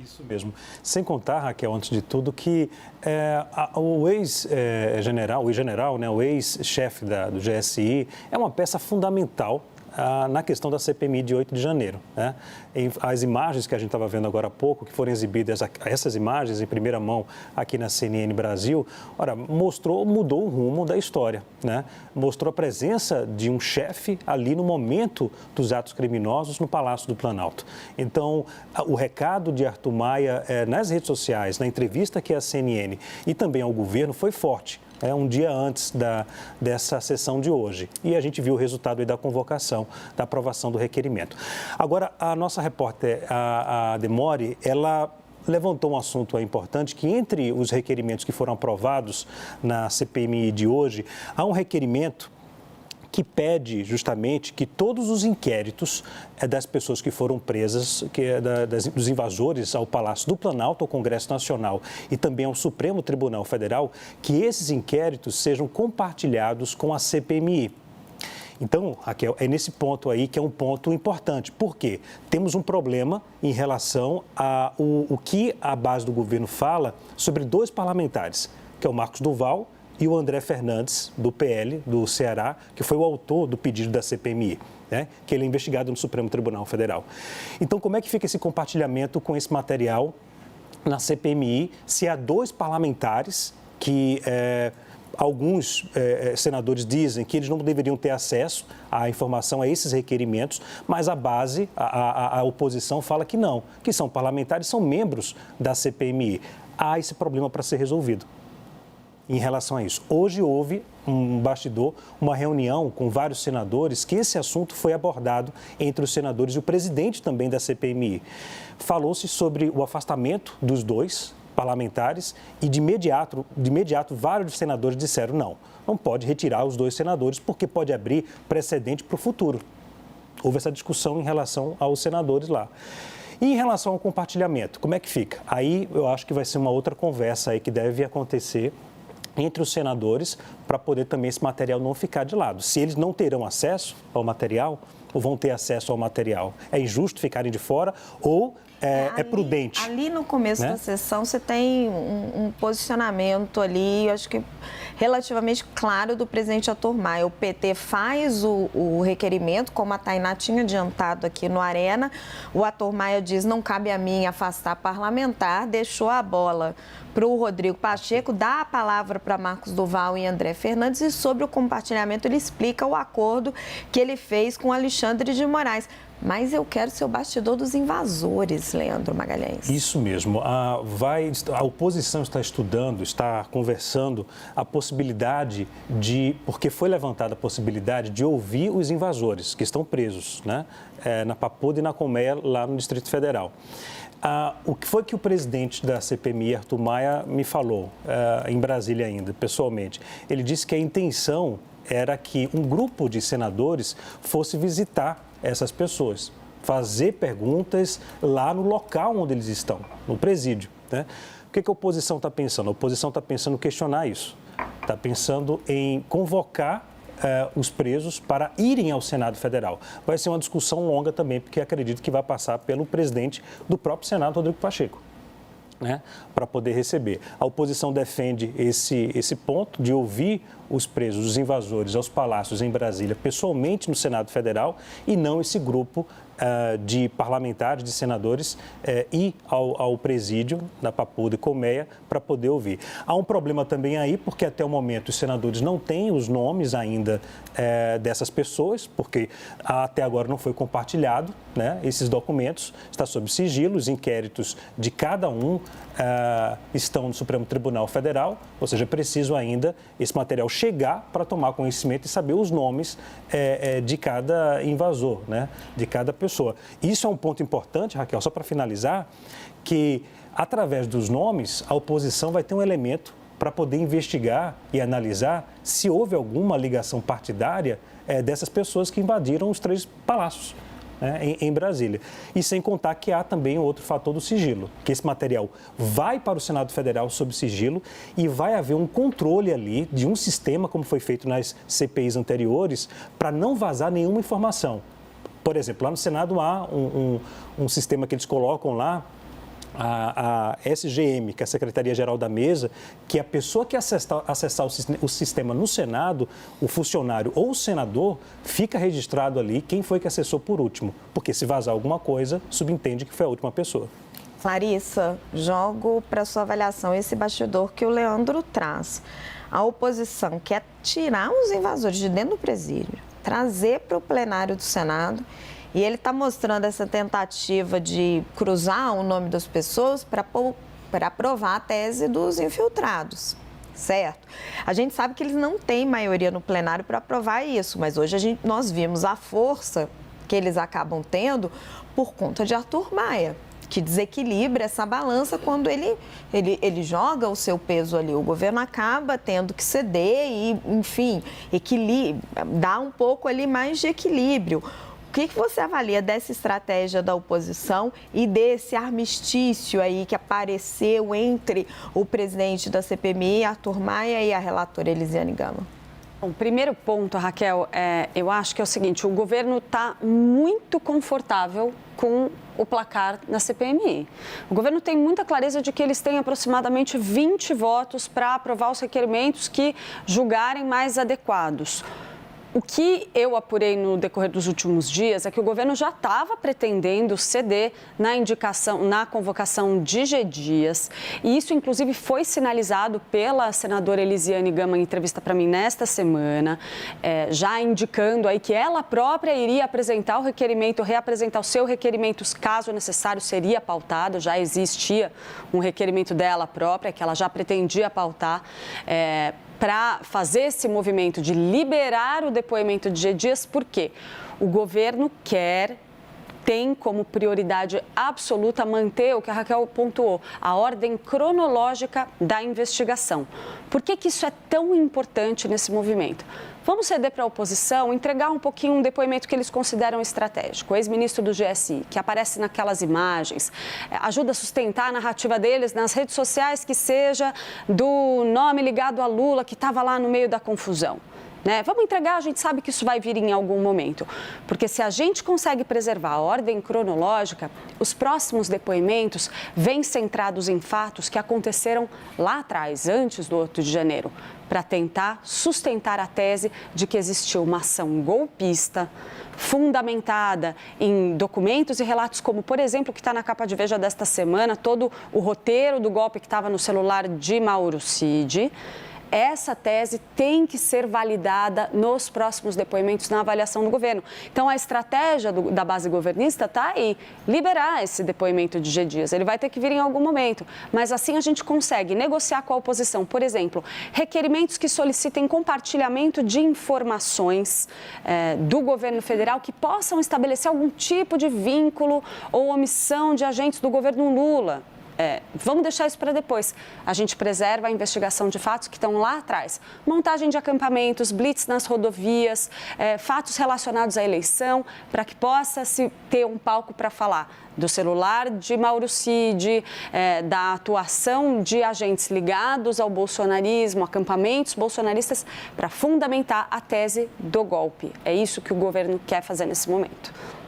Isso mesmo. Sem contar, Raquel, antes de tudo, que o ex-general, né, o ex-chefe do GSI é uma peça fundamental na questão da CPMI de 8 de janeiro. Né? As imagens que a gente estava vendo agora há pouco, que foram exibidas, essas imagens em primeira mão aqui na CNN Brasil, mudou o rumo da história. Né? Mostrou a presença de um chefe ali no momento dos atos criminosos no Palácio do Planalto. Então, o recado de Arthur Maia nas redes sociais, na entrevista que a CNN e também ao governo foi forte. Um dia antes dessa sessão de hoje. E a gente viu o resultado aí da convocação, da aprovação do requerimento. Agora, a nossa repórter, a Demore, ela levantou um assunto importante, que entre os requerimentos que foram aprovados na CPMI de hoje, há um requerimento que pede justamente que todos os inquéritos das pessoas que foram presas, dos invasores ao Palácio do Planalto, ao Congresso Nacional e também ao Supremo Tribunal Federal, que esses inquéritos sejam compartilhados com a CPMI. Então, Raquel, é nesse ponto aí que é um ponto importante. Por quê? Temos um problema em relação ao que a base do governo fala sobre dois parlamentares, que é o Marcos Duval e o André Fernandes, do PL, do Ceará, que foi o autor do pedido da CPMI, né? Que ele é investigado no Supremo Tribunal Federal. Então, como é que fica esse compartilhamento com esse material na CPMI, se há dois parlamentares que alguns senadores dizem que eles não deveriam ter acesso à informação, a esses requerimentos, mas a base, a oposição fala que não, que são parlamentares, são membros da CPMI. Há esse problema para ser resolvido. Em relação a isso, hoje houve um bastidor, uma reunião com vários senadores, que esse assunto foi abordado entre os senadores e o presidente também da CPMI. Falou-se sobre o afastamento dos dois parlamentares e de imediato vários senadores disseram não pode retirar os dois senadores porque pode abrir precedente para o futuro. Houve essa discussão em relação aos senadores lá. E em relação ao compartilhamento, como é que fica? Aí eu acho que vai ser uma outra conversa aí que deve acontecer entre os senadores para poder também esse material não ficar de lado. Se eles não terão acesso ao material, ou vão ter acesso ao material, é injusto ficarem de fora ou é prudente? Ali no começo da sessão você tem um posicionamento ali, eu acho que relativamente claro do presidente Arthur Maia. O PT faz o requerimento, como a Tainá tinha adiantado aqui no Arena. O Arthur Maia diz, não cabe a mim afastar parlamentar, deixou a bola para o Rodrigo Pacheco, dá a palavra para Marcos Duval e André Fernandes e sobre o compartilhamento ele explica o acordo que ele fez com Alexandre de Moraes. Mas eu quero ser o bastidor dos invasores, Leandro Magalhães. Isso mesmo. A oposição está estudando, está conversando a possibilidade porque foi levantada a possibilidade de ouvir os invasores que estão presos, né? Na Papuda e na Colmeia, lá no Distrito Federal. O que foi que o presidente da CPMI, Arthur Maia, me falou em Brasília ainda, pessoalmente? Ele disse que a intenção era que um grupo de senadores fosse visitar essas pessoas, fazer perguntas lá no local onde eles estão, no presídio. Né? O que a oposição está pensando? A oposição está pensando em questionar isso, está pensando em convocar os presos para irem ao Senado Federal. Vai ser uma discussão longa também, porque acredito que vai passar pelo presidente do próprio Senado, Rodrigo Pacheco, né, para poder receber. A oposição defende esse ponto de ouvir os presos, os invasores, aos palácios em Brasília, pessoalmente no Senado Federal, e não esse grupo de parlamentares, de senadores, ir ao presídio da Papuda e Colmeia para poder ouvir. Há um problema também aí, porque até o momento os senadores não têm os nomes ainda dessas pessoas, porque até agora não foi compartilhado, né, esses documentos, está sob sigilo, os inquéritos de cada um estão no Supremo Tribunal Federal, ou seja, é preciso ainda esse material chegar para tomar conhecimento e saber os nomes de cada invasor, né, de cada pessoa. Isso é um ponto importante, Raquel, só para finalizar, que através dos nomes a oposição vai ter um elemento para poder investigar e analisar se houve alguma ligação partidária dessas pessoas que invadiram os 3 palácios, né, em Brasília. E sem contar que há também outro fator do sigilo, que esse material vai para o Senado Federal sob sigilo e vai haver um controle ali de um sistema, como foi feito nas CPIs anteriores, para não vazar nenhuma informação. Por exemplo, lá no Senado há um sistema que eles colocam lá a SGM, que é a Secretaria-Geral da Mesa, que a pessoa que acessar o sistema no Senado, o funcionário ou o senador, fica registrado ali quem foi que acessou por último. Porque se vazar alguma coisa, subentende que foi a última pessoa. Clarissa, jogo para sua avaliação esse bastidor que o Leandro traz. A oposição quer tirar os invasores de dentro do presídio, trazer para o plenário do Senado. E ele está mostrando essa tentativa de cruzar o nome das pessoas para aprovar a tese dos infiltrados, certo? A gente sabe que eles não têm maioria no plenário para aprovar isso, mas hoje nós vimos a força que eles acabam tendo por conta de Arthur Maia, que desequilibra essa balança quando ele joga o seu peso ali. O governo acaba tendo que ceder e, enfim, dá um pouco ali mais de equilíbrio. O que você avalia dessa estratégia da oposição e desse armistício aí que apareceu entre o presidente da CPMI, Arthur Maia, e a relatora Elisiane Gama? Bom, primeiro ponto, Raquel, eu acho que é o seguinte: o governo está muito confortável com o placar na CPMI. O governo tem muita clareza de que eles têm aproximadamente 20 votos para aprovar os requerimentos que julgarem mais adequados. O que eu apurei no decorrer dos últimos dias é que o governo já estava pretendendo ceder na convocação de G. Dias, e isso, inclusive, foi sinalizado pela senadora Elisiane Gama em entrevista para mim nesta semana, já indicando aí que ela própria iria apresentar o requerimento, reapresentar os seus requerimentos, caso necessário, seria pautado. Já existia um requerimento dela própria, que ela já pretendia pautar, para fazer esse movimento de liberar o depoimento de G. Dias, porque o governo tem como prioridade absoluta manter o que a Raquel pontuou, a ordem cronológica da investigação. Por que isso é tão importante nesse movimento? Vamos ceder para a oposição, entregar um pouquinho um depoimento que eles consideram estratégico. O ex-ministro do GSI, que aparece naquelas imagens, ajuda a sustentar a narrativa deles nas redes sociais, que seja do nome ligado a Lula, que estava lá no meio da confusão. Vamos entregar, a gente sabe que isso vai vir em algum momento, porque se a gente consegue preservar a ordem cronológica, os próximos depoimentos vêm centrados em fatos que aconteceram lá atrás, antes do 8 de janeiro, para tentar sustentar a tese de que existiu uma ação golpista, fundamentada em documentos e relatos como, por exemplo, o que está na capa de Veja desta semana, todo o roteiro do golpe que estava no celular de Mauro Cid. Essa tese tem que ser validada nos próximos depoimentos na avaliação do governo. Então, a estratégia da base governista está aí, liberar esse depoimento de G. Dias. Ele vai ter que vir em algum momento, mas assim a gente consegue negociar com a oposição, por exemplo, requerimentos que solicitem compartilhamento de informações do governo federal que possam estabelecer algum tipo de vínculo ou omissão de agentes do governo Lula. Vamos deixar isso para depois. A gente preserva a investigação de fatos que estão lá atrás. Montagem de acampamentos, blitz nas rodovias, fatos relacionados à eleição, para que possa se ter um palco para falar do celular de Mauro Cid, da atuação de agentes ligados ao bolsonarismo, acampamentos bolsonaristas, para fundamentar a tese do golpe. É isso que o governo quer fazer nesse momento.